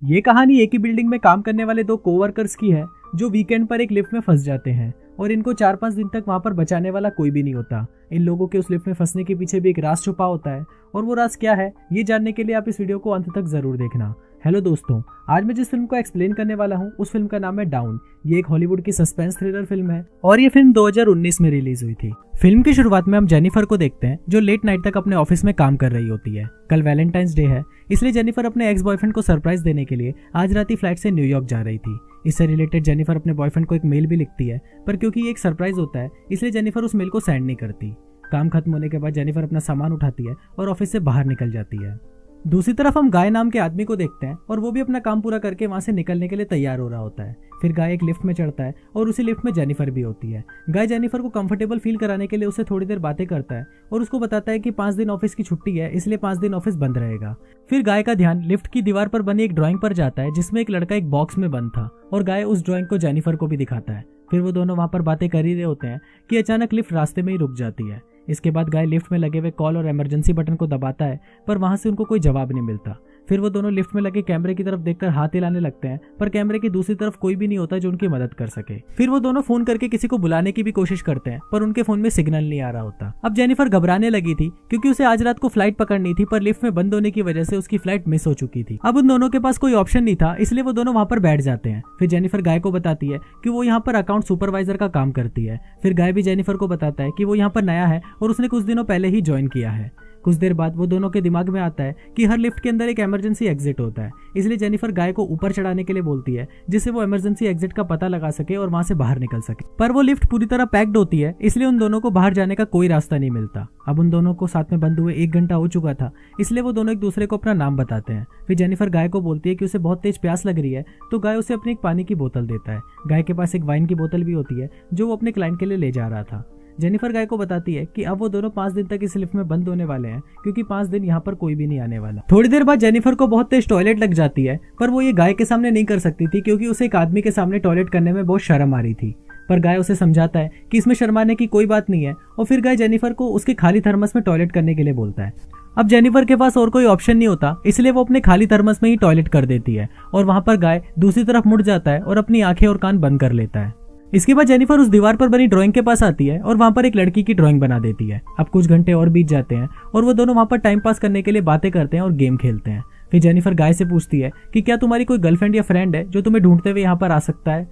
ये कहानी एक ही बिल्डिंग में काम करने वाले दो कोवर्कर्स की है जो वीकेंड पर एक लिफ्ट में फंस जाते हैं और इनको 4-5 दिन तक वहां पर बचाने वाला कोई भी नहीं होता। इन लोगों के उस लिफ्ट में फंसने के पीछे भी एक राज छुपा होता है और वो राज क्या है ये जानने के लिए आप इस वीडियो को अंत तक जरूर देखना। हेलो दोस्तों, आज मैं जिस फिल्म को एक्सप्लेन करने वाला हूँ उस फिल्म का नाम है डाउन। ये एक हॉलीवुड की सस्पेंस थ्रिलर फिल्म है और ये फिल्म 2019 में रिलीज हुई थी। फिल्म की शुरुआत में हम जेनिफर को देखते हैं जो लेट नाइट तक अपने ऑफिस में काम कर रही होती है। कल वैलेंटाइंस डे है, इसलिए जेनिफर अपने एक्स बॉयफ्रेंड को सरप्राइज देने के लिए आज रात ही फ्लाइट से न्यूयॉर्क जा रही थी। इससे रिलेटेड जेनिफर अपने बॉयफ्रेंड को एक मेल भी लिखती है, पर क्योंकि ये एक सरप्राइज होता है इसलिए जेनिफर उस मेल को सेंड नहीं करती। काम खत्म होने के बाद जेनिफर अपना सामान उठाती है और ऑफिस से बाहर निकल जाती है। दूसरी तरफ हम गाय नाम के आदमी को देखते हैं और वो भी अपना काम पूरा करके वहां से निकलने के लिए तैयार हो रहा होता है। फिर गाय एक लिफ्ट में चढ़ता है और उसी लिफ्ट में जेनिफर भी होती है। गाय जेनिफर को कंफर्टेबल फील कराने के लिए उससे थोड़ी देर बातें करता है और उसको बताता है कि 5 दिन ऑफिस की छुट्टी है, इसलिए 5 दिन ऑफिस बंद रहेगा। फिर गाय का ध्यान लिफ्ट की दीवार पर बनी एक ड्राइंग पर जाता है जिसमें एक लड़का एक बॉक्स में बंद था और गाय उस ड्राइंग को जेनिफर को भी दिखाता है। फिर वो दोनों वहां पर बातें कर ही रहे होते हैं कि अचानक लिफ्ट रास्ते में ही रुक जाती है। इसके बाद गाय लिफ्ट में लगे हुए कॉल और इमरजेंसी बटन को दबाता है, पर वहां से उनको कोई जवाब नहीं मिलता। फिर वो दोनों लिफ्ट में लगे कैमरे की तरफ देखकर हाथ हिलाने लगते हैं, पर कैमरे की दूसरी तरफ कोई भी नहीं होता जो उनकी मदद कर सके। फिर वो दोनों फोन करके किसी को बुलाने की भी कोशिश करते हैं, पर उनके फोन में सिग्नल नहीं आ रहा होता। अब जेनिफर घबराने लगी थी क्योंकि उसे आज रात को फ्लाइट पकड़नी थी, पर लिफ्ट में बंद होने की वजह से उसकी फ्लाइट मिस हो चुकी थी। अब उन दोनों के पास कोई ऑप्शन नहीं था, इसलिए वो दोनों वहां पर बैठ जाते हैं। फिर जेनिफर गाय को बताती है कि वो यहाँ पर अकाउंट सुपरवाइजर का काम करती है। फिर गाय भी जेनिफर को बताता है कि वो यहाँ पर नया है और उसने कुछ दिनों पहले ही ज्वाइन किया है। कुछ देर बाद वो दोनों के दिमाग में आता है कि हर लिफ्ट के अंदर एक इमरजेंसी एग्जिट होता है, इसलिए जेनिफर गाय को ऊपर चढ़ाने के लिए बोलती है जिससे वो इमरजेंसी एग्जिट का पता लगा सके और वहां से बाहर निकल सके। पर वो लिफ्ट पूरी तरह पैक्ड होती है, इसलिए उन दोनों को बाहर जाने का कोई रास्ता नहीं मिलता। अब उन दोनों को साथ में बंद हुए 1 घंटा हो चुका था, इसलिए वो दोनों एक दूसरे को अपना नाम बताते हैं। फिर जेनिफर गाय को बोलती है कि उसे बहुत तेज प्यास लग रही है, तो गाय उसे अपनी एक पानी की बोतल देता है। गाय के पास एक वाइन की बोतल भी होती है जो वो अपने क्लाइंट के लिए ले जा रहा था। जेनिफर गाय को बताती है कि अब वो दोनों 5 दिन तक इस लिफ्ट में बंद होने वाले हैं क्योंकि 5 दिन यहाँ पर कोई भी नहीं आने वाला। थोड़ी देर बाद जेनिफर को बहुत तेज टॉयलेट लग जाती है, पर वो ये गाय के सामने नहीं कर सकती थी क्योंकि उसे एक आदमी के सामने टॉयलेट करने में बहुत शर्म आ रही थी। पर गाय उसे समझाता है कि इसमें शर्माने की कोई बात नहीं है और फिर गाय जेनिफर को उसके खाली थर्मस में टॉयलेट करने के लिए बोलता है। अब जेनिफर के पास और कोई ऑप्शन नहीं होता, इसलिए वो अपने खाली थर्मस में ही टॉयलेट कर देती है और वहां पर गाय दूसरी तरफ मुड़ जाता है और अपनी आंखें और कान बंद कर लेता है। इसके बाद जेनिफर उस दीवार पर बनी ड्राइंग के पास आती है और वहां पर एक लड़की की ड्राइंग बना देती है। अब कुछ घंटे और बीत जाते हैं और वो दोनों वहां पर टाइम पास करने के लिए बातें करते हैं और गेम खेलते हैं। फिर जेनिफर गाय से पूछती है कि क्या तुम्हारी कोई गर्लफ्रेंड या फ्रेंड है जो तुम्हें ढूंढते हुए यहाँ पर आ सकता है।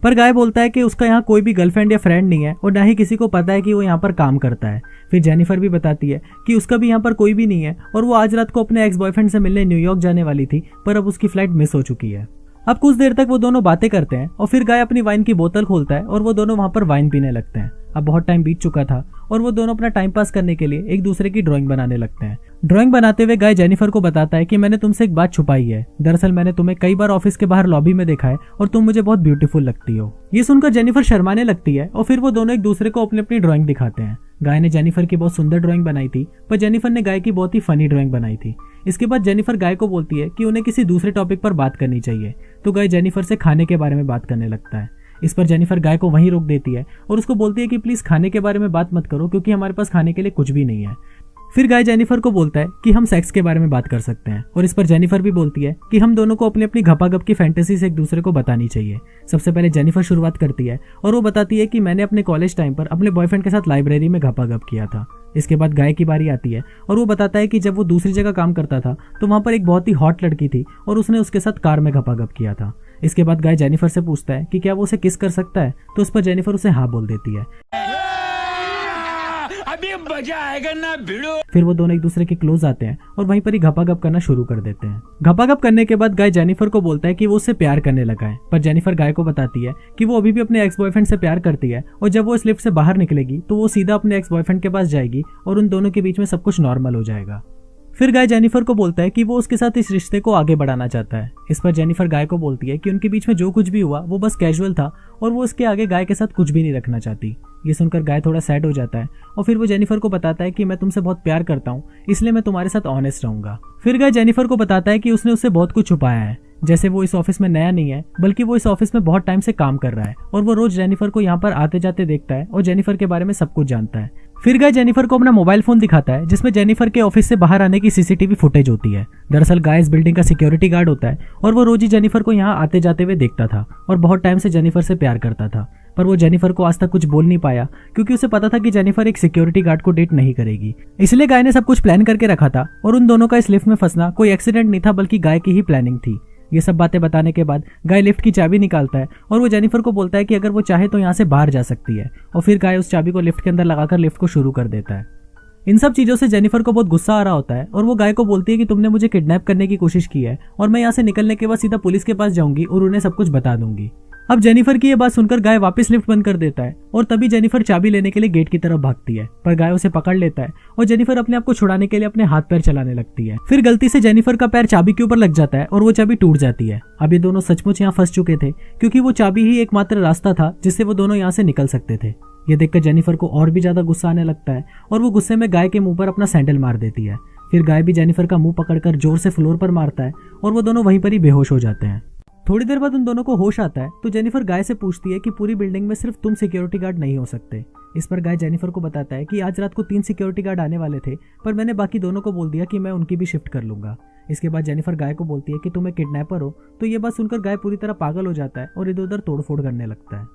पर गाय बोलता है कि उसका यहाँ कोई भी गर्लफ्रेंड या फ्रेंड नहीं है और ना ही किसी को पता है कि वो यहाँ पर काम करता है। फिर जेनिफर भी बताती है कि उसका भी यहाँ पर कोई भी नहीं है और वो आज रात को अपने एक्स बॉयफ्रेंड से मिलने न्यूयॉर्क जाने वाली थी, पर अब उसकी फ्लाइट मिस हो चुकी है। अब कुछ देर तक वो दोनों बातें करते हैं और फिर गाय अपनी वाइन की बोतल खोलता है और वो दोनों वहां पर वाइन पीने लगते हैं। अब बहुत टाइम बीत चुका था और वो दोनों अपना टाइम पास करने के लिए एक दूसरे की ड्राइंग बनाने लगते हैं। ड्राइंग बनाते हुए गाय जेनिफर को बताता है कि मैंने तुमसे एक बात छुपाई है। दरअसल मैंने तुम्हें कई बार ऑफिस के बाहर लॉबी में देखा है और तुम मुझे बहुत ब्यूटीफुल लगती हो। ये सुनकर जेनिफर शर्माने लगती है और फिर वो दोनों एक दूसरे को अपनी अपनी ड्राइंग दिखाते हैं। गाय ने जेनिफर की बहुत सुंदर ड्राइंग बनाई थी, पर जेनिफर ने गाय की बहुत ही फनी ड्राइंग बनाई थी। इसके बाद जेनिफर गाय को बोलती है कि उन्हें किसी दूसरे टॉपिक पर बात करनी चाहिए, तो गाय जेनिफर से खाने के बारे में बात करने लगता है। इस पर जेनिफर गाय को वहीं रोक देती है और उसको बोलती है कि प्लीज खाने के बारे में बात मत करो क्योंकि हमारे पास खाने के लिए कुछ भी नहीं है। फिर गाय जेनिफर को बोलता है कि हम सेक्स के बारे में बात कर सकते हैं और इस पर जेनिफर भी बोलती है कि हम दोनों को अपनी अपनी घपाघप की फैंटेसी से एक दूसरे को बतानी चाहिए। सबसे पहले जेनिफर शुरुआत करती है और वो बताती है कि मैंने अपने कॉलेज टाइम पर अपने बॉयफ्रेंड के साथ लाइब्रेरी में घपाघप किया था। इसके बाद गाय की बारी आती है और वो बताता है कि जब वो दूसरी जगह काम करता था तो वहां पर एक बहुत ही हॉट लड़की थी और उसने उसके साथ कार में घपाघप किया था। इसके बाद गाय जेनिफर से पूछता है कि क्या वो उसे किस कर सकता है, तो उस पर जेनिफर उसे हाँ बोल देती है। अभी मजा आएगा ना भिड़ो। फिर वो दोनों एक दूसरे के क्लोज आते हैं और वहीं पर ही घपाघप करना शुरू कर देते हैं। घपाघप करने के बाद गाय जेनिफर को बोलता है कि वो उससे प्यार करने लगा है, पर जेनिफर गाय को बताती है कि वो अभी भी अपने एक्स बॉयफ्रेंड से प्यार करती है और जब वो इस लिफ्ट से बाहर निकलेगी तो वो सीधा अपने एक्स बॉयफ्रेंड के पास जाएगी और उन दोनों के बीच में सब कुछ नॉर्मल हो जाएगा। फिर गाय जेनिफर को बोलता है कि वो उसके साथ इस रिश्ते को आगे बढ़ाना चाहता है। इस पर जेनिफर गाय को बोलती है कि उनके बीच में जो कुछ भी हुआ वो बस कैजुअल था और वो इसके आगे गाय के साथ कुछ भी नहीं रखना चाहती। ये सुनकर गाय थोड़ा सैड हो जाता है और फिर वो जेनिफर को बताता है कि मैं तुमसे बहुत प्यार करता हूँ, इसलिए मैं तुम्हारे साथ ऑनेस्ट रहूंगा। फिर गाय जेनिफर को बताता है कि उसने उससे बहुत कुछ छुपाया है। जैसे वो इस ऑफिस में नया नहीं है, बल्कि वो इस ऑफिस में बहुत टाइम से काम कर रहा है और वो रोज जेनिफर को यहाँ पर आते जाते देखता है और जेनिफर के बारे में सब कुछ जानता है। फिर गाय जेनिफर को अपना मोबाइल फोन दिखाता है जिसमें जेनिफर के ऑफिस से बाहर आने की सीसीटीवी फुटेज होती है। दरअसल गाय इस बिल्डिंग का सिक्योरिटी गार्ड होता है और वो रोज ही जेनिफर को यहाँ आते जाते हुए देखता था और बहुत टाइम से जेनिफर से प्यार करता था, पर वो जेनिफर को आज तक कुछ बोल नहीं पाया क्योंकि उसे पता था कि जेनिफर एक सिक्योरिटी गार्ड को डेट नहीं करेगी। इसलिए गाय ने सब कुछ प्लान करके रखा था और उन दोनों का इस लिफ्ट में फंसना कोई एक्सीडेंट नहीं था, बल्कि गाय की ही प्लानिंग थी। ये सब बातें बताने के बाद गाय लिफ्ट की चाबी निकालता है और वो जेनिफर को बोलता है कि अगर वो चाहे तो यहाँ से बाहर जा सकती है, और फिर गाय उस चाबी को लिफ्ट के अंदर लगाकर लिफ्ट को शुरू कर देता है। इन सब चीजों से जेनिफर को बहुत गुस्सा आ रहा होता है और वो गाय को बोलती है कि तुमने मुझे किडनैप करने की कोशिश की है और मैं यहाँ से निकलने के बाद सीधा पुलिस के पास जाऊंगी और उन्हें सब कुछ बता दूंगी। अब जेनिफर की ये बात सुनकर गाय वापस लिफ्ट बंद कर देता है और तभी जेनिफर चाबी लेने के लिए गेट की तरफ भागती है, पर गाय उसे पकड़ लेता है और जेनिफर अपने आप को छुड़ाने के लिए अपने हाथ पैर चलाने लगती है। फिर गलती से जेनिफर का पैर चाबी के ऊपर लग जाता है और वो चाबी टूट जाती है। अब ये दोनों सचमुच यहाँ फंस चुके थे क्योंकि वो चाबी ही एकमात्र रास्ता था जिससे वो दोनों यहाँ से निकल सकते थे। ये देखकर जेनिफर को और भी ज्यादा गुस्सा आने लगता है और वो गुस्से में गाय के मुंह पर अपना सैंडल मार देती है। फिर गाय भी जेनिफर का मुंह पकड़कर जोर से फ्लोर पर मारता है और वो दोनों वहीं पर ही बेहोश हो जाते हैं। थोड़ी देर बाद उन दोनों को होश आता है तो जेनिफर गाय से पूछती है कि पूरी बिल्डिंग में सिर्फ तुम सिक्योरिटी गार्ड नहीं हो सकते। इस पर गाय जेनिफर को बताता है कि आज रात को 3 सिक्योरिटी गार्ड आने वाले थे, पर मैंने बाकी दोनों को बोल दिया कि मैं उनकी भी शिफ्ट कर लूंगा। इसके बाद जेनिफर गाय को बोलती है कि तुम एक किडनैपर हो, तो ये बात सुनकर गाय पूरी तरह पागल हो जाता है और इधर उधर तोड़फोड़ करने लगता है।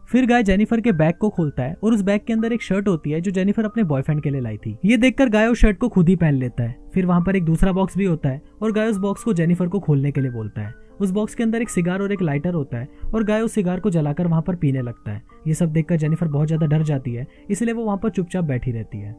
फिर गाय जेनिफर के बैग को खोलता है और उस बैग के अंदर एक शर्ट होती है जो जेनिफर अपने बॉयफ्रेंड के लिए लाई थी। ये देखकर गाय उस शर्ट को खुद ही पहन लेता है। फिर वहां पर एक दूसरा बॉक्स भी होता है और गाय उस बॉक्स को जेनिफर को खोलने के लिए बोलता है। उस बॉक्स के अंदर एक सिगार और एक लाइटर होता है और गाय उस सिगार को जलाकर वहां पर पीने लगता है। ये सब देखकर जेनिफर बहुत ज्यादा डर जाती है, इसलिए वो वहां पर चुपचाप बैठी रहती है।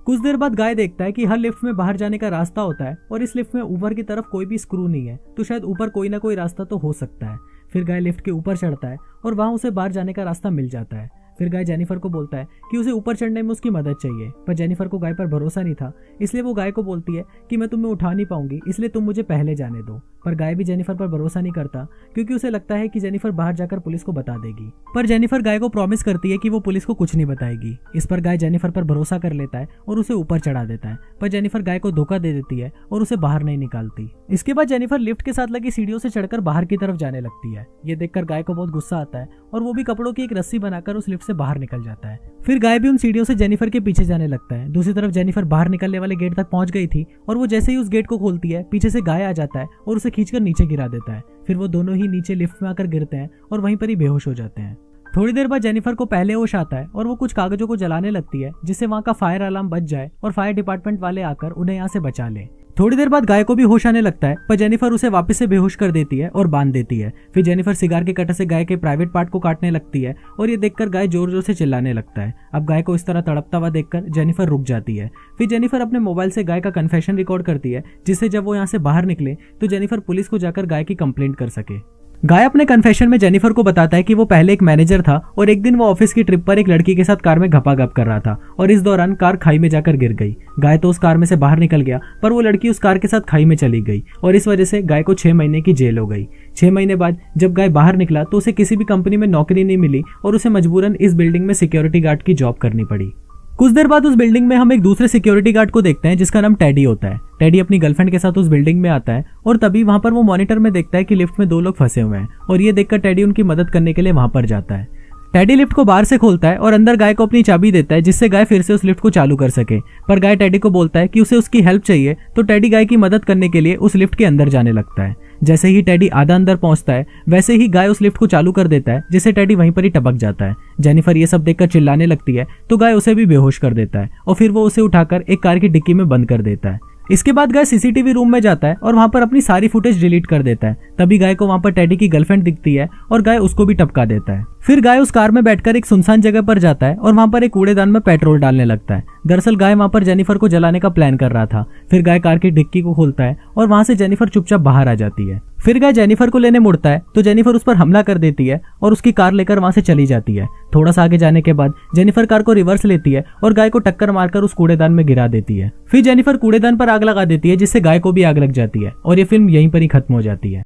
कुछ देर बाद गाय देखता है कि हर लिफ्ट में बाहर जाने का रास्ता होता है और इस लिफ्ट में ऊपर की तरफ कोई भी स्क्रू नहीं है, तो शायद ऊपर कोई ना कोई रास्ता तो हो सकता है। फिर गाय लिफ्ट के ऊपर चढ़ता है और वहां उसे बाहर जाने का रास्ता मिल जाता है। फिर गाय जेनिफर को बोलता है कि उसे ऊपर चढ़ने में उसकी मदद चाहिए, पर जेनिफर को गाय पर भरोसा नहीं था, इसलिए वो गाय को बोलती है कि मैं तुम्हें उठा नहीं पाऊंगी, इसलिए तुम मुझे पहले जाने दो। पर गाय भी जेनिफर पर भरोसा नहीं करता क्योंकि उसे लगता है कि जेनिफर बाहर जाकर पुलिस को बता देगी। पर जेनिफर गाय को प्रॉमिस करती है कि वो पुलिस को कुछ नहीं बताएगी। इस पर गाय जेनिफर पर भरोसा कर लेता है और उसे ऊपर चढ़ा देता है, पर जेनिफर गाय को धोखा दे देती है और उसे बाहर नहीं निकालती। इसके बाद जेनिफर लिफ्ट के साथ लगी सीढ़ियों से चढ़कर बाहर की तरफ जाने लगती है। ये देखकर गाय को बहुत गुस्सा आता है और वो भी कपड़ों की एक रस्सी बनाकर उस लिफ्ट से बाहर निकल जाता है। फिर गाय भी उन सीढ़ियों से जेनिफर के पीछे जाने लगता है। दूसरी तरफ जेनिफर बाहर निकलने वाले गेट तक पहुंच गई थी और वो जैसे ही उस गेट को खोलती है, पीछे से गाय आ जाता है और उसे खींचकर नीचे गिरा देता है। फिर वो दोनों ही नीचे लिफ्ट में आकर गिरते हैं और वहीं पर ही बेहोश हो जाते हैं। थोड़ी देर बाद जेनिफर को पहले होश आता है और वो कुछ कागजों को जलाने लगती है जिससे वहां का फायर अलार्म बच जाए और फायर डिपार्टमेंट वाले आकर उन्हें यहाँ से बचा ले। थोड़ी देर बाद गाय को भी होश आने लगता है, पर जेनिफर उसे वापस से बेहोश कर देती है और बांध देती है। फिर जेनिफर सिगार के कटर से गाय के प्राइवेट पार्ट को काटने लगती है और ये देखकर गाय जोर जोर से चिल्लाने लगता है। अब गाय को इस तरह तड़पता हुआ देखकर जेनिफर रुक जाती है। फिर जेनिफर अपने मोबाइल से गाय का कन्फेशन रिकॉर्ड करती है जिससे जब वो यहाँ से बाहर निकले तो जेनिफर पुलिस को जाकर गाय की कंप्लेंट कर सके। गाय अपने कन्फेशन में जेनिफर को बताता है कि वो पहले एक मैनेजर था और एक दिन वो ऑफिस की ट्रिप पर एक लड़की के साथ कार में घपाघप कर रहा था और इस दौरान कार खाई में जाकर गिर गई। गाय तो उस कार में से बाहर निकल गया, पर वो लड़की उस कार के साथ खाई में चली गई और इस वजह से गाय को 6 महीने की जेल हो गई। 6 महीने बाद जब गाय बाहर निकला तो उसे किसी भी कंपनी में नौकरी नहीं मिली और उसे मजबूरन इस बिल्डिंग में सिक्योरिटी गार्ड की जॉब करनी पड़ी। कुछ देर बाद उस बिल्डिंग में हम एक दूसरे सिक्योरिटी गार्ड को देखते हैं जिसका नाम टेडी होता है। टेडी अपनी गर्लफ्रेंड के साथ उस बिल्डिंग में आता है और तभी वहां पर वो मॉनिटर में देखता है कि लिफ्ट में 2 लोग फंसे हुए हैं और ये देखकर टेडी उनकी मदद करने के लिए वहां पर जाता है। टेडी लिफ्ट को बाहर से खोलता है और अंदर गाय को अपनी चाबी देता है जिससे गाय फिर से उस लिफ्ट को चालू कर सके, पर गाय टेडी को बोलता है कि उसे उसकी हेल्प चाहिए, तो टेडी गाय की मदद करने के लिए उस लिफ्ट के अंदर जाने लगता है। जैसे ही टेडी आधा अंदर पहुंचता है वैसे ही गाय उस लिफ्ट को चालू कर देता है जिससे टेडी वहीं पर ही टपक जाता है। जेनिफर ये सब देखकर चिल्लाने लगती है तो गाय उसे भी बेहोश कर देता है और फिर वो उसे उठाकर एक कार की डिक्की में बंद कर देता है। इसके बाद गाय सीसीटीवी रूम में जाता है और वहां पर अपनी सारी फुटेज डिलीट कर देता है। तभी गाय को वहां पर टेडी की गर्लफ्रेंड दिखती है और गाय उसको भी टपका देता है। फिर गाय उस कार में बैठकर एक सुनसान जगह पर जाता है और वहां पर एक कूड़ेदान में पेट्रोल डालने लगता है। दरअसल गाय वहां पर जेनिफर को जलाने का प्लान कर रहा था। फिर गाय कार की डिक्की को खोलता है और वहां से जेनिफर चुपचाप बाहर आ जाती है। फिर गाय जेनिफर को लेने मुड़ता है तो जेनिफर उस पर हमला कर देती है और उसकी कार लेकर वहां से चली जाती है। थोड़ा सा आगे जाने के बाद जेनिफर कार को रिवर्स लेती है और गाय को टक्कर मारकर उस कूड़ेदान में गिरा देती है। फिर जेनिफर कूड़ेदान पर आग लगा देती है जिससे गाय को भी आग लग जाती है और ये फिल्म यहीं पर ही खत्म हो जाती है।